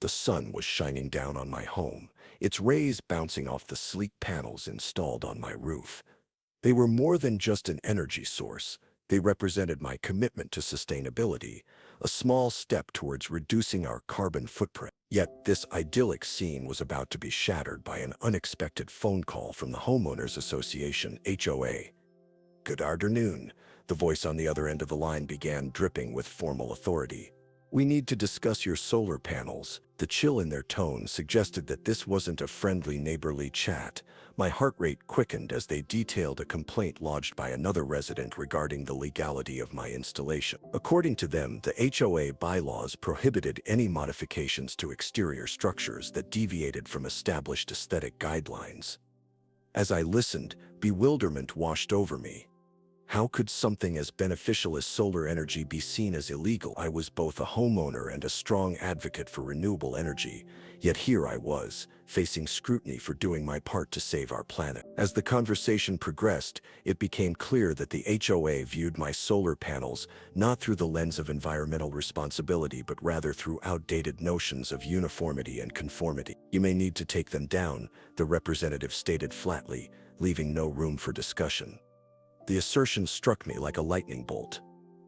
The sun was shining down on my home, its rays bouncing off the sleek panels installed on my roof. They were more than just an energy source. They represented my commitment to sustainability, a small step towards reducing our carbon footprint. Yet this idyllic scene was about to be shattered by an unexpected phone call from the Homeowners Association, HOA. "Good afternoon," the voice on the other end of the line began, dripping with formal authority. "We need to discuss your solar panels." The chill in their tone suggested that this wasn't a friendly neighborly chat. My heart rate quickened as they detailed a complaint lodged by another resident regarding the legality of my installation. According to them, the HOA bylaws prohibited any modifications to exterior structures that deviated from established aesthetic guidelines. As I listened, bewilderment washed over me. How could something as beneficial as solar energy be seen as illegal? I was both a homeowner and a strong advocate for renewable energy, yet here I was, facing scrutiny for doing my part to save our planet. As the conversation progressed, it became clear that the HOA viewed my solar panels not through the lens of environmental responsibility but rather through outdated notions of uniformity and conformity. "You may need to take them down," the representative stated flatly, leaving no room for discussion. The assertion struck me like a lightning bolt.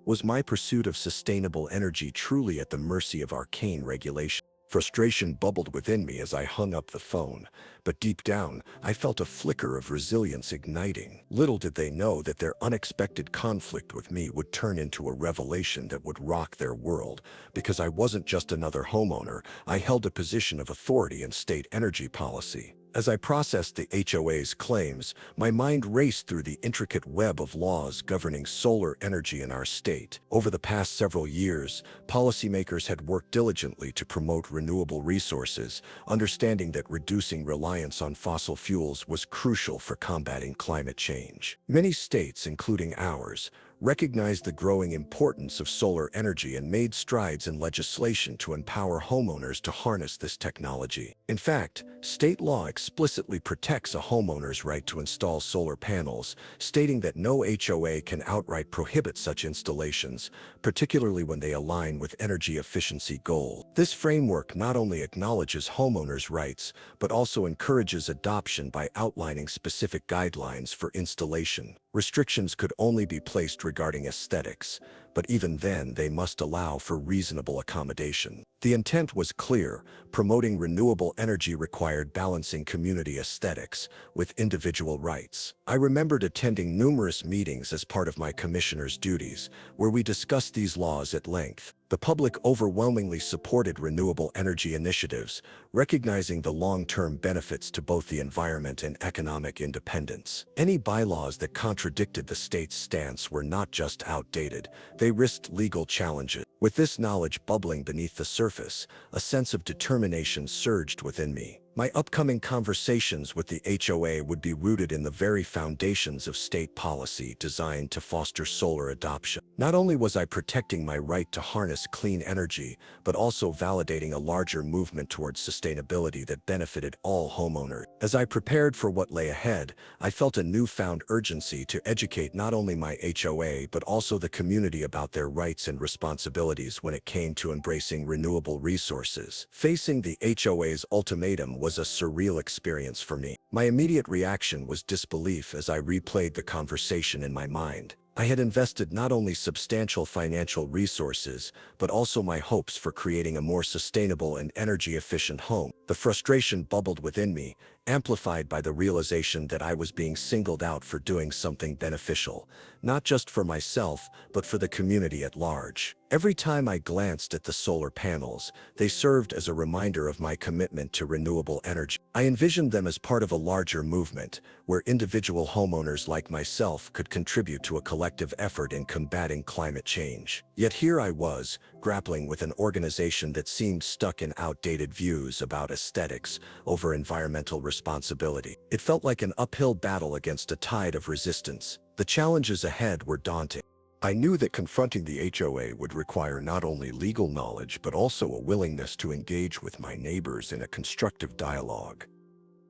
Was my pursuit of sustainable energy truly at the mercy of arcane regulation? Frustration bubbled within me as I hung up the phone, but deep down, I felt a flicker of resilience igniting. Little did they know that their unexpected conflict with me would turn into a revelation that would rock their world, because I wasn't just another homeowner, I held a position of authority in state energy policy. As I processed the HOA's claims, my mind raced through the intricate web of laws governing solar energy in our state. Over the past several years, policymakers had worked diligently to promote renewable resources, understanding that reducing reliance on fossil fuels was crucial for combating climate change. Many states, including ours, recognized the growing importance of solar energy and made strides in legislation to empower homeowners to harness this technology. In fact, state law explicitly protects a homeowner's right to install solar panels, stating that no HOA can outright prohibit such installations, particularly when they align with energy efficiency goals. This framework not only acknowledges homeowners' rights, but also encourages adoption by outlining specific guidelines for installation. Restrictions could only be placed regarding aesthetics, but even then they must allow for reasonable accommodation. The intent was clear: promoting renewable energy required balancing community aesthetics with individual rights. I remembered attending numerous meetings as part of my commissioner's duties, where we discussed these laws at length. The public overwhelmingly supported renewable energy initiatives, recognizing the long-term benefits to both the environment and economic independence. Any bylaws that contradicted the state's stance were not just outdated, they risked legal challenges. With this knowledge bubbling beneath the surface, a sense of determination surged within me. My upcoming conversations with the HOA would be rooted in the very foundations of state policy designed to foster solar adoption. Not only was I protecting my right to harness clean energy, but also validating a larger movement towards sustainability that benefited all homeowners. As I prepared for what lay ahead, I felt a newfound urgency to educate not only my HOA but also the community about their rights and responsibilities when it came to embracing renewable resources. Facing the HOA's ultimatum was a surreal experience for me. My immediate reaction was disbelief as I replayed the conversation in my mind. I had invested not only substantial financial resources, but also my hopes for creating a more sustainable and energy-efficient home. The frustration bubbled within me, amplified by the realization that I was being singled out for doing something beneficial, not just for myself, but for the community at large. Every time I glanced at the solar panels, they served as a reminder of my commitment to renewable energy. I envisioned them as part of a larger movement, where individual homeowners like myself could contribute to a collective effort in combating climate change. Yet here I was, grappling with an organization that seemed stuck in outdated views about aesthetics over environmental responsibility. It felt like an uphill battle against a tide of resistance. The challenges ahead were daunting. I knew that confronting the HOA would require not only legal knowledge but also a willingness to engage with my neighbors in a constructive dialogue.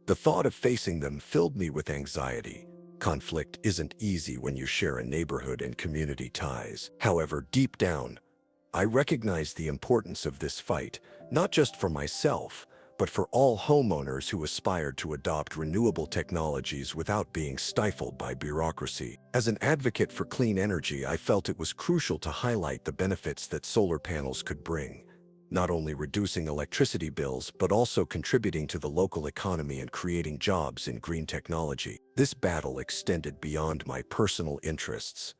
The thought of facing them filled me with anxiety. Conflict isn't easy when you share a neighborhood and community ties. However, deep down, I recognize the importance of this fight, not just for myself, but for all homeowners who aspire to adopt renewable technologies without being stifled by bureaucracy. As an advocate for clean energy, I felt it was crucial to highlight the benefits that solar panels could bring, not only reducing electricity bills, but also contributing to the local economy and creating jobs in green technology. This battle extended beyond my personal interests.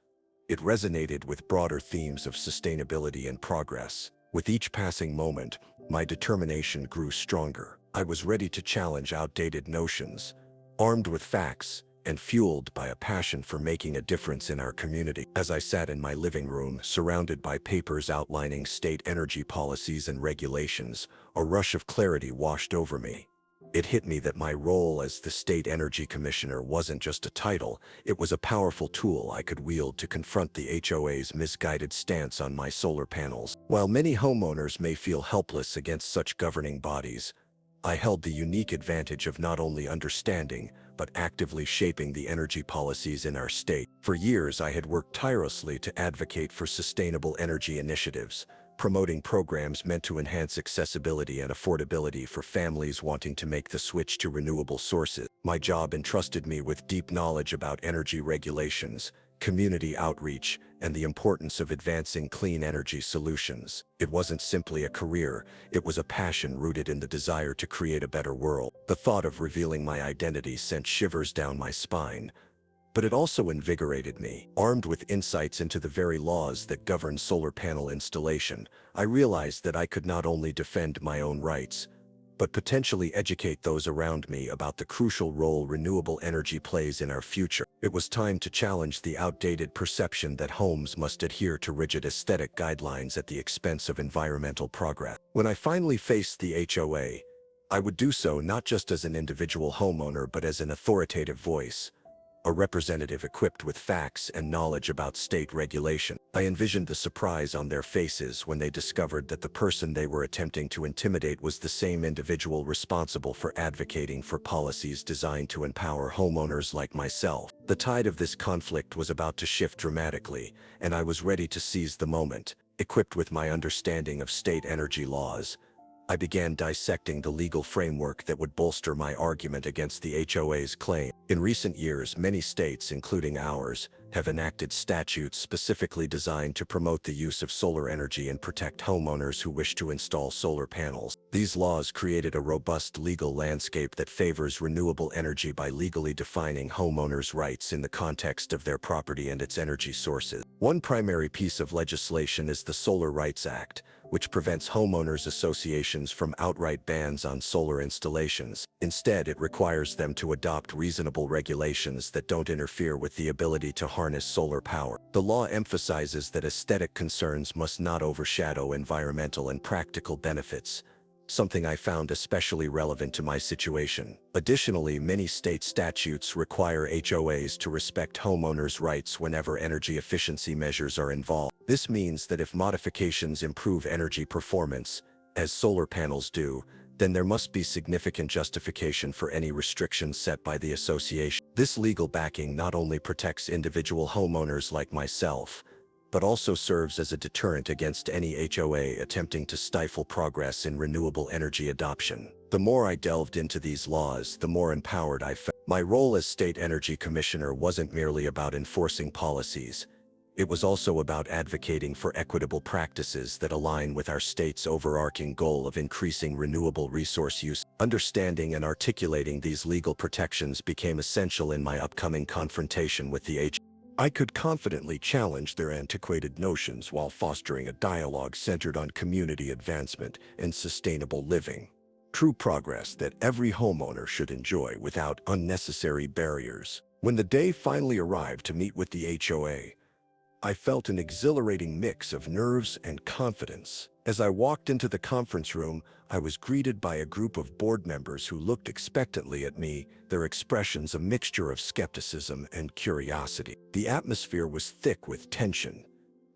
It resonated with broader themes of sustainability and progress. With each passing moment, my determination grew stronger. I was ready to challenge outdated notions, armed with facts and fueled by a passion for making a difference in our community. As I sat in my living room, surrounded by papers outlining state energy policies and regulations, a rush of clarity washed over me. It hit me that my role as the State Energy Commissioner wasn't just a title, it was a powerful tool I could wield to confront the HOA's misguided stance on my solar panels. While many homeowners may feel helpless against such governing bodies, I held the unique advantage of not only understanding, but actively shaping the energy policies in our state. For years, I had worked tirelessly to advocate for sustainable energy initiatives, promoting programs meant to enhance accessibility and affordability for families wanting to make the switch to renewable sources. My job entrusted me with deep knowledge about energy regulations, community outreach, and the importance of advancing clean energy solutions. It wasn't simply a career, it was a passion rooted in the desire to create a better world. The thought of revealing my identity sent shivers down my spine, but it also invigorated me. Armed with insights into the very laws that govern solar panel installation, I realized that I could not only defend my own rights, but potentially educate those around me about the crucial role renewable energy plays in our future. It was time to challenge the outdated perception that homes must adhere to rigid aesthetic guidelines at the expense of environmental progress. When I finally faced the HOA, I would do so not just as an individual homeowner, but as an authoritative voice, a representative equipped with facts and knowledge about state regulation. I envisioned the surprise on their faces when they discovered that the person they were attempting to intimidate was the same individual responsible for advocating for policies designed to empower homeowners like myself. The tide of this conflict was about to shift dramatically, and I was ready to seize the moment. Equipped with my understanding of state energy laws, I began dissecting the legal framework that would bolster my argument against the HOA's claim. In recent years, many states, including ours, have enacted statutes specifically designed to promote the use of solar energy and protect homeowners who wish to install solar panels. These laws created a robust legal landscape that favors renewable energy by legally defining homeowners' rights in the context of their property and its energy sources. One primary piece of legislation is the Solar Rights Act, which prevents homeowners associations from outright bans on solar installations. Instead, it requires them to adopt reasonable regulations that don't interfere with the ability to harness solar power. The law emphasizes that aesthetic concerns must not overshadow environmental and practical benefits, something I found especially relevant to my situation. Additionally, many state statutes require HOAs to respect homeowners' rights whenever energy efficiency measures are involved. This means that if modifications improve energy performance, as solar panels do, then there must be significant justification for any restrictions set by the association. This legal backing not only protects individual homeowners like myself, but also serves as a deterrent against any HOA attempting to stifle progress in renewable energy adoption. The more I delved into these laws, the more empowered I felt. My role as State Energy Commissioner wasn't merely about enforcing policies. It was also about advocating for equitable practices that align with our state's overarching goal of increasing renewable resource use. Understanding and articulating these legal protections became essential in my upcoming confrontation with the HOA. I could confidently challenge their antiquated notions while fostering a dialogue centered on community advancement and sustainable living. True progress that every homeowner should enjoy without unnecessary barriers. When the day finally arrived to meet with the HOA, I felt an exhilarating mix of nerves and confidence. As I walked into the conference room, I was greeted by a group of board members who looked expectantly at me, their expressions a mixture of skepticism and curiosity. The atmosphere was thick with tension.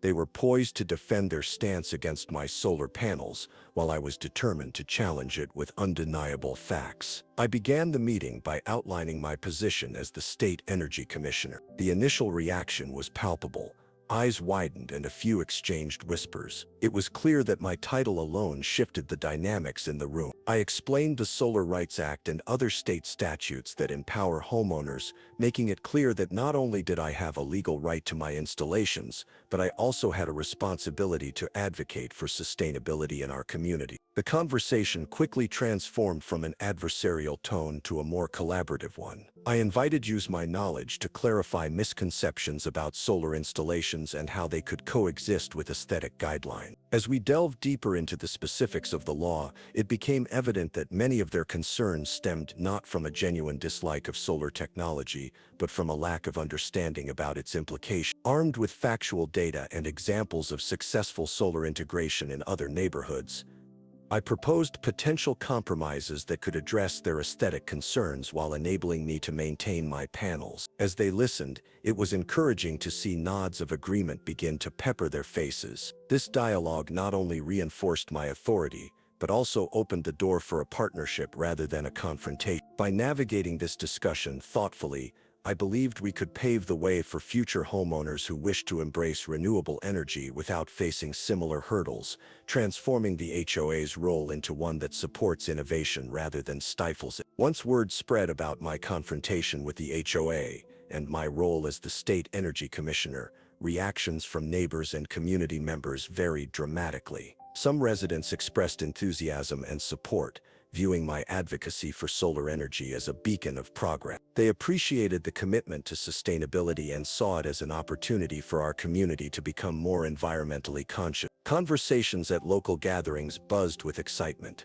They were poised to defend their stance against my solar panels, while I was determined to challenge it with undeniable facts. I began the meeting by outlining my position as the State Energy Commissioner. The initial reaction was palpable. Eyes widened and a few exchanged whispers. It was clear that my title alone shifted the dynamics in the room. I explained the Solar Rights Act and other state statutes that empower homeowners, making it clear that not only did I have a legal right to my installations, but I also had a responsibility to advocate for sustainability in our community. The conversation quickly transformed from an adversarial tone to a more collaborative one. I invited use my knowledge to clarify misconceptions about solar installations and how they could coexist with aesthetic guidelines. As we delved deeper into the specifics of the law, it became evident that many of their concerns stemmed not from a genuine dislike of solar technology, but from a lack of understanding about its implications. Armed with factual data and examples of successful solar integration in other neighborhoods, I proposed potential compromises that could address their aesthetic concerns while enabling me to maintain my panels. As they listened, it was encouraging to see nods of agreement begin to pepper their faces. This dialogue not only reinforced my authority, but also opened the door for a partnership rather than a confrontation. By navigating this discussion thoughtfully, I believed we could pave the way for future homeowners who wish to embrace renewable energy without facing similar hurdles, transforming the HOA's role into one that supports innovation rather than stifles it. Once word spread about my confrontation with the HOA and my role as the state energy commissioner, reactions from neighbors and community members varied dramatically. Some residents expressed enthusiasm and support, viewing my advocacy for solar energy as a beacon of progress. They appreciated the commitment to sustainability and saw it as an opportunity for our community to become more environmentally conscious. Conversations at local gatherings buzzed with excitement.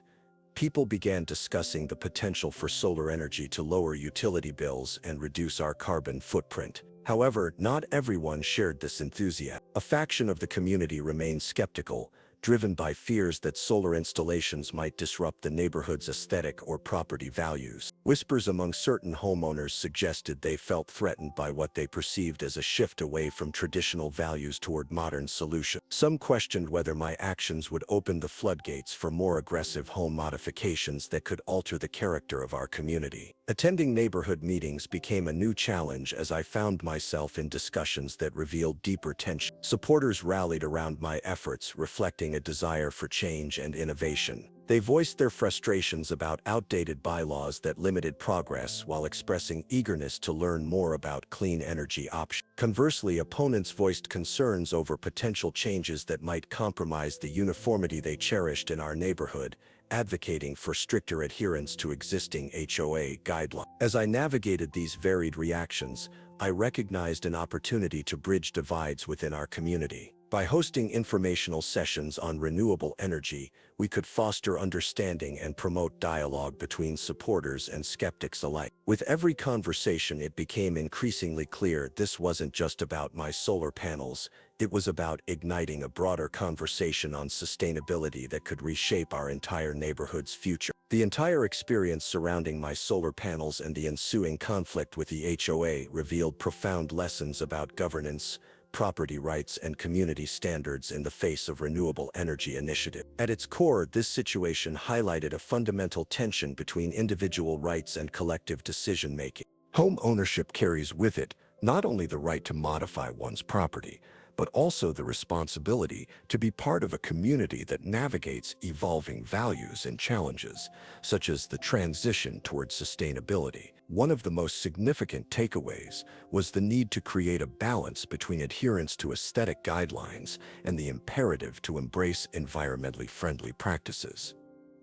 People began discussing the potential for solar energy to lower utility bills and reduce our carbon footprint. However, not everyone shared this enthusiasm. A faction of the community remained skeptical, driven by fears that solar installations might disrupt the neighborhood's aesthetic or property values. Whispers among certain homeowners suggested they felt threatened by what they perceived as a shift away from traditional values toward modern solutions. Some questioned whether my actions would open the floodgates for more aggressive home modifications that could alter the character of our community. Attending neighborhood meetings became a new challenge as I found myself in discussions that revealed deeper tension. Supporters rallied around my efforts, reflecting a desire for change and innovation. They voiced their frustrations about outdated bylaws that limited progress while expressing eagerness to learn more about clean energy options. Conversely, opponents voiced concerns over potential changes that might compromise the uniformity they cherished in our neighborhood, advocating for stricter adherence to existing HOA guidelines. As I navigated these varied reactions, I recognized an opportunity to bridge divides within our community. By hosting informational sessions on renewable energy, we could foster understanding and promote dialogue between supporters and skeptics alike. With every conversation, it became increasingly clear this wasn't just about my solar panels, it was about igniting a broader conversation on sustainability that could reshape our entire neighborhood's future. The entire experience surrounding my solar panels and the ensuing conflict with the HOA revealed profound lessons about governance, property rights, and community standards in the face of renewable energy initiative. At its core, this situation highlighted a fundamental tension between individual rights and collective decision-making. Home ownership carries with it not only the right to modify one's property, but also the responsibility to be part of a community that navigates evolving values and challenges, such as the transition towards sustainability. One of the most significant takeaways was the need to create a balance between adherence to aesthetic guidelines and the imperative to embrace environmentally friendly practices.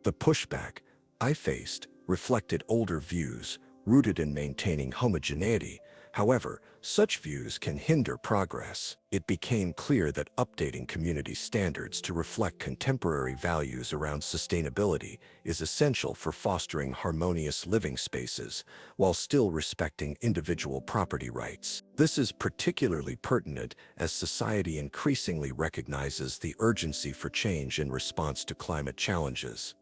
The pushback I faced reflected older views rooted in maintaining homogeneity. However, such views can hinder progress. It became clear that updating community standards to reflect contemporary values around sustainability is essential for fostering harmonious living spaces while still respecting individual property rights. This is particularly pertinent as society increasingly recognizes the urgency for change in response to climate challenges.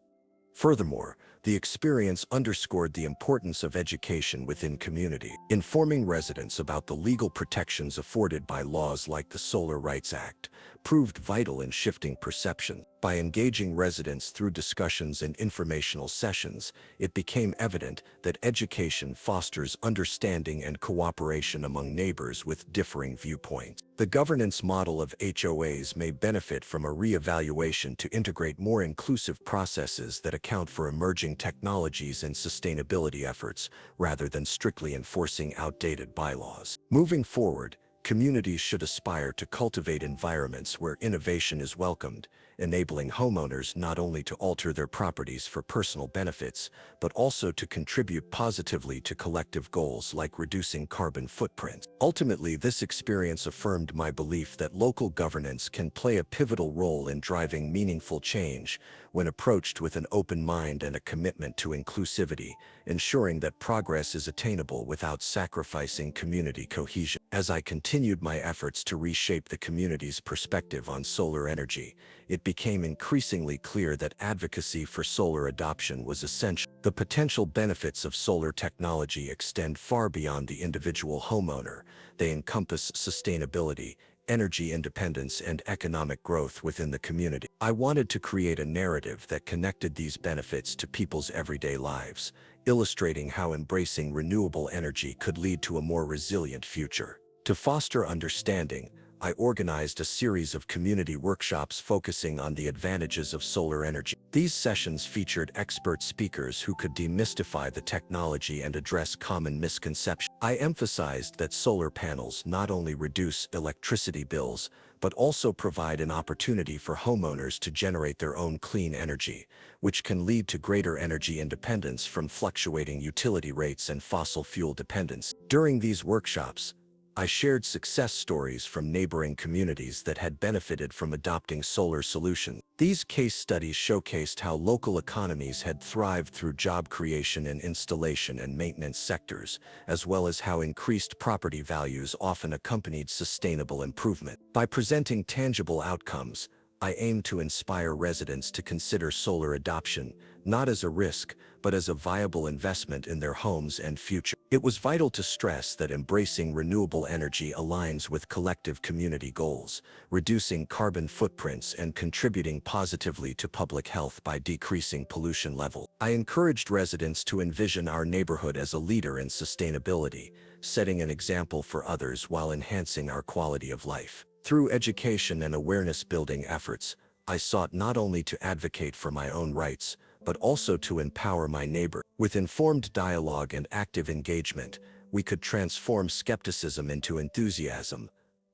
Furthermore, The experience underscored the importance of education within community. Informing residents about the legal protections afforded by laws like the Solar Rights Act proved vital in shifting perception. By engaging residents through discussions and informational sessions, it became evident that education fosters understanding and cooperation among neighbors with differing viewpoints. The governance model of HOAs may benefit from a re-evaluation to integrate more inclusive processes that account for emerging technologies and sustainability efforts, rather than strictly enforcing outdated bylaws. Moving forward, communities should aspire to cultivate environments where innovation is welcomed, enabling homeowners not only to alter their properties for personal benefits, but also to contribute positively to collective goals like reducing carbon footprints. Ultimately, this experience affirmed my belief that local governance can play a pivotal role in driving meaningful change when approached with an open mind and a commitment to inclusivity, ensuring that progress is attainable without sacrificing community cohesion. As I continued my efforts to reshape the community's perspective on solar energy, it became increasingly clear that advocacy for solar adoption was essential. The potential benefits of solar technology extend far beyond the individual homeowner. They encompass sustainability, energy independence, and economic growth within the community. I wanted to create a narrative that connected these benefits to people's everyday lives, illustrating how embracing renewable energy could lead to a more resilient future. To foster understanding, I organized a series of community workshops focusing on the advantages of solar energy. These sessions featured expert speakers who could demystify the technology and address common misconceptions. I emphasized that solar panels not only reduce electricity bills, but also provide an opportunity for homeowners to generate their own clean energy, which can lead to greater energy independence from fluctuating utility rates and fossil fuel dependence. During these workshops, I shared success stories from neighboring communities that had benefited from adopting solar solutions. These case studies showcased how local economies had thrived through job creation in installation and maintenance sectors, as well as how increased property values often accompanied sustainable improvement. By presenting tangible outcomes, I aimed to inspire residents to consider solar adoption not as a risk, but as a viable investment in their homes and future. It was vital to stress that embracing renewable energy aligns with collective community goals, reducing carbon footprints and contributing positively to public health by decreasing pollution levels. I encouraged residents to envision our neighborhood as a leader in sustainability, setting an example for others while enhancing our quality of life. Through education and awareness-building efforts, I sought not only to advocate for my own rights, but also to empower my neighbor. With informed dialogue and active engagement, we could transform skepticism into enthusiasm,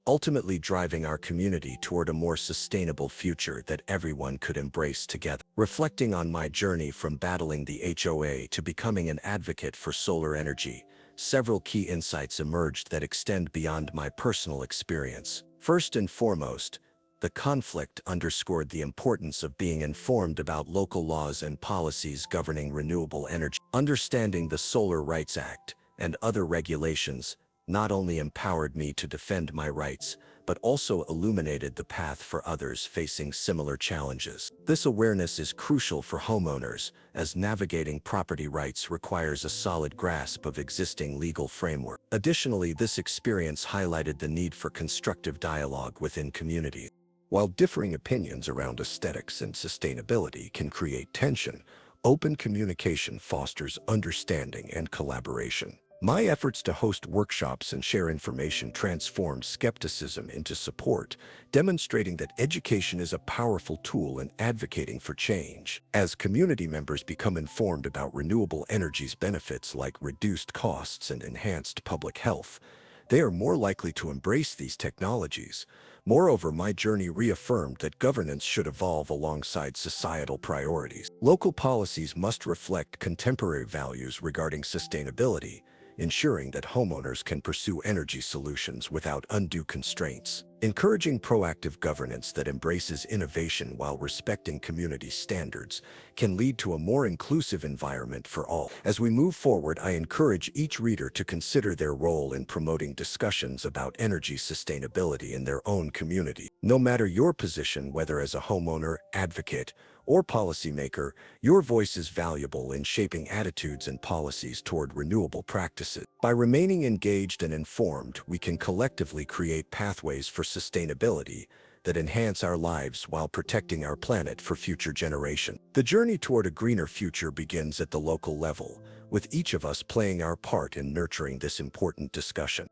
ultimately driving our community toward a more sustainable future that everyone could embrace together. Reflecting on my journey from battling the HOA to becoming an advocate for solar energy, several key insights emerged that extend beyond my personal experience. First and foremost, the conflict underscored the importance of being informed about local laws and policies governing renewable energy. Understanding the Solar Rights Act and other regulations not only empowered me to defend my rights, but also illuminated the path for others facing similar challenges. This awareness is crucial for homeowners, as navigating property rights requires a solid grasp of existing legal framework. Additionally, this experience highlighted the need for constructive dialogue within communities. While differing opinions around aesthetics and sustainability can create tension, open communication fosters understanding and collaboration. My efforts to host workshops and share information transformed skepticism into support, demonstrating that education is a powerful tool in advocating for change. As community members become informed about renewable energy's benefits like reduced costs and enhanced public health, they are more likely to embrace these technologies. Moreover, my journey reaffirmed that governance should evolve alongside societal priorities. Local policies must reflect contemporary values regarding sustainability, ensuring that homeowners can pursue energy solutions without undue constraints. Encouraging proactive governance that embraces innovation while respecting community standards can lead to a more inclusive environment for all. As we move forward, I encourage each reader to consider their role in promoting discussions about energy sustainability in their own community. No matter your position, whether as a homeowner, advocate, or policymaker, your voice is valuable in shaping attitudes and policies toward renewable practices. By remaining engaged and informed, we can collectively create pathways for sustainability that enhance our lives while protecting our planet for future generations. The journey toward a greener future begins at the local level, with each of us playing our part in nurturing this important discussion.